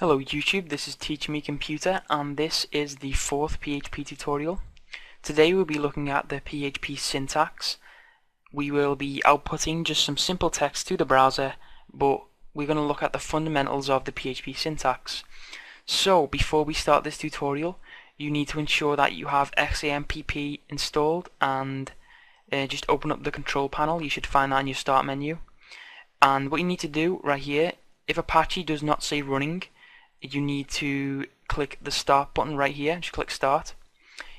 Hello YouTube, this is Teach Me Computer and this is the fourth PHP tutorial. Today we'll be looking at the PHP syntax. We will be outputting just some simple text to the browser, but we're going to look at the fundamentals of the PHP syntax. So before we start this tutorial, you need to ensure that you have XAMPP installed and just open up the control panel. You should find that in your start menu. And what you need to do right here, if Apache does not say running, you need to click the start button right here. Just click start.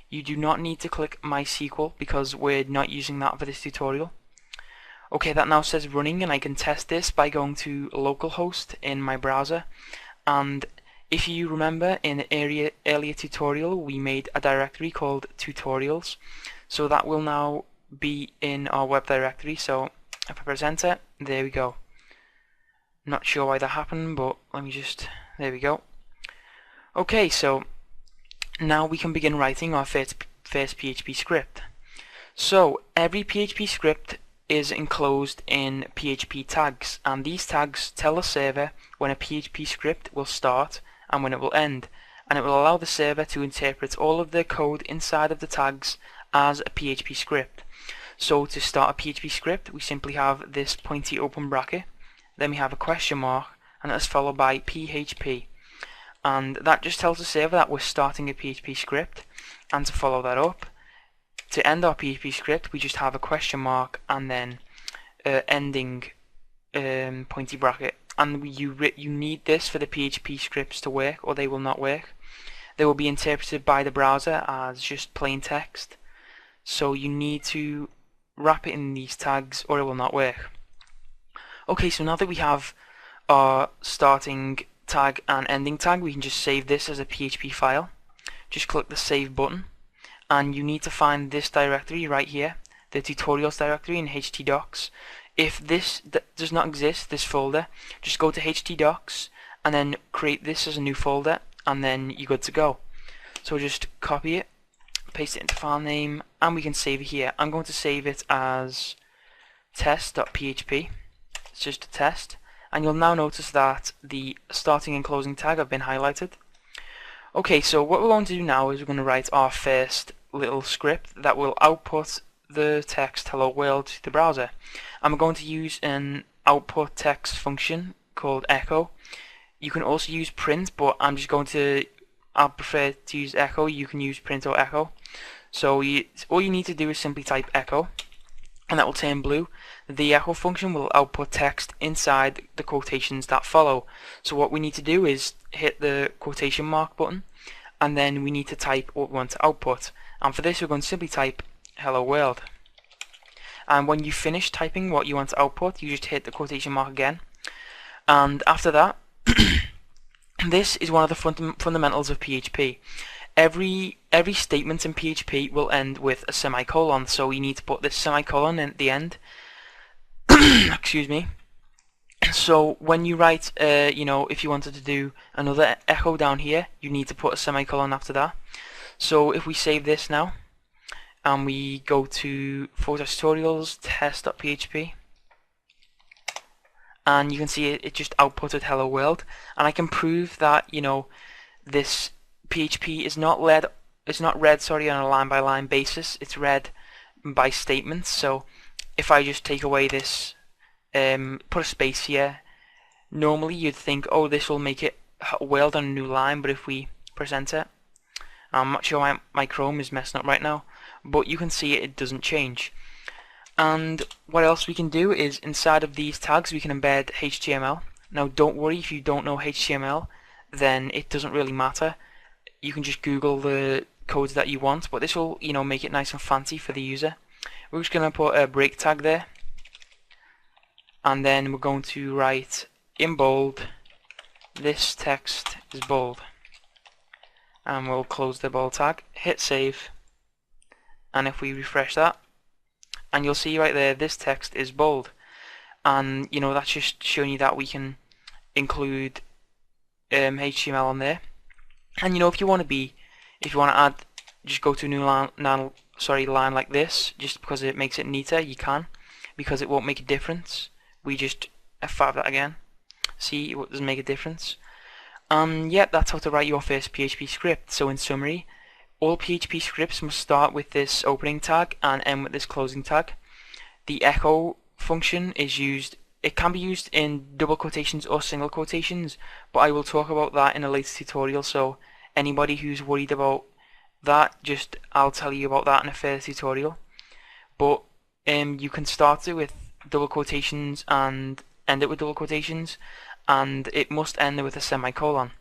You do not need to click MySQL because we're not using that for this tutorial. Okay, that now says running, and I can test this by going to localhost in my browser. And if you remember, in the earlier tutorial we made a directory called tutorials, so that will now be in our web directory. So if I press enter, there we go. Not sure why that happened, but let me just, there we go. Okay, so now we can begin writing our first PHP script. So every PHP script is enclosed in PHP tags, and these tags tell the server when a PHP script will start and when it will end, and it will allow the server to interpret all of the code inside of the tags as a PHP script. So to start a PHP script, we simply have this pointy open bracket, then we have a question mark, and that's followed by PHP. And that just tells the server that we're starting a PHP script. And to follow that up, to end our PHP script, we just have a question mark and then ending pointy bracket. And you need this for the PHP scripts to work, or they will not work. They will be interpreted by the browser as just plain text. So you need to wrap it in these tags or it will not work. Okay, so now that we have our starting tag and ending tag, we can just save this as a PHP file. Just click the save button, and you need to find this directory right here, the tutorials directory in htdocs. If this does not exist, this folder, just go to htdocs and then create this as a new folder, and then you're good to go. So just copy it, paste it into file name, and we can save it here. I'm going to save it as test.php. It's just a test, and you'll now notice that the starting and closing tag have been highlighted. Okay, so what we're going to do now is we're going to write our first little script that will output the text hello world to the browser. And we're going to use an output text function called echo. You can also use print, but I prefer to use echo. You can use print or echo. So all you need to do is simply type echo, and that will turn blue. The echo function will output text inside the quotations that follow. So what we need to do is hit the quotation mark button, and then we need to type what we want to output. And for this we're going to simply type hello world. And when you finish typing what you want to output, you just hit the quotation mark again. And after that, this is one of the fundamentals of PHP. Every statement in PHP will end with a semicolon, so you need to put this semicolon in at the end. Excuse me. So when you write, if you wanted to do another echo down here, you need to put a semicolon after that. So if we save this now, and we go to tutorials, test.php, and you can see it just outputted hello world, and I can prove that this PHP is not read on a line by line basis. It's read by statements. So if I just take away this, put a space here, normally you'd think, oh, this will make it world on a new line, but if we press enter, I'm not sure why my Chrome is messing up right now, but you can see it doesn't change. And what else we can do is inside of these tags we can embed HTML. Now don't worry if you don't know HTML, then it doesn't really matter. You can just Google the codes that you want, but this will make it nice and fancy for the user. We're just going to put a break tag there, and then we're going to write in bold, this text is bold, and we'll close the bold tag, hit save, and if we refresh that, and you'll see right there this text is bold, and that's just showing you that we can include HTML on there. And if you want to add, just go to a new line like this, just because it makes it neater, you can, because it won't make a difference. We just F5 that again. See, it doesn't make a difference. Yeah, that's how to write your first PHP script. So in summary, all PHP scripts must start with this opening tag and end with this closing tag. The echo function is used, it can be used in double quotations or single quotations, but I will talk about that in a later tutorial, so anybody who's worried about that, I'll tell you about that in a further tutorial. But you can start it with double quotations and end it with double quotations, and it must end with a semicolon.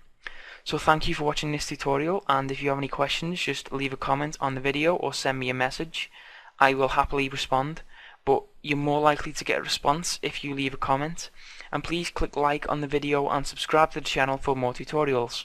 So thank you for watching this tutorial, and if you have any questions, just leave a comment on the video or send me a message. I will happily respond, but you're more likely to get a response if you leave a comment. And please click like on the video and subscribe to the channel for more tutorials.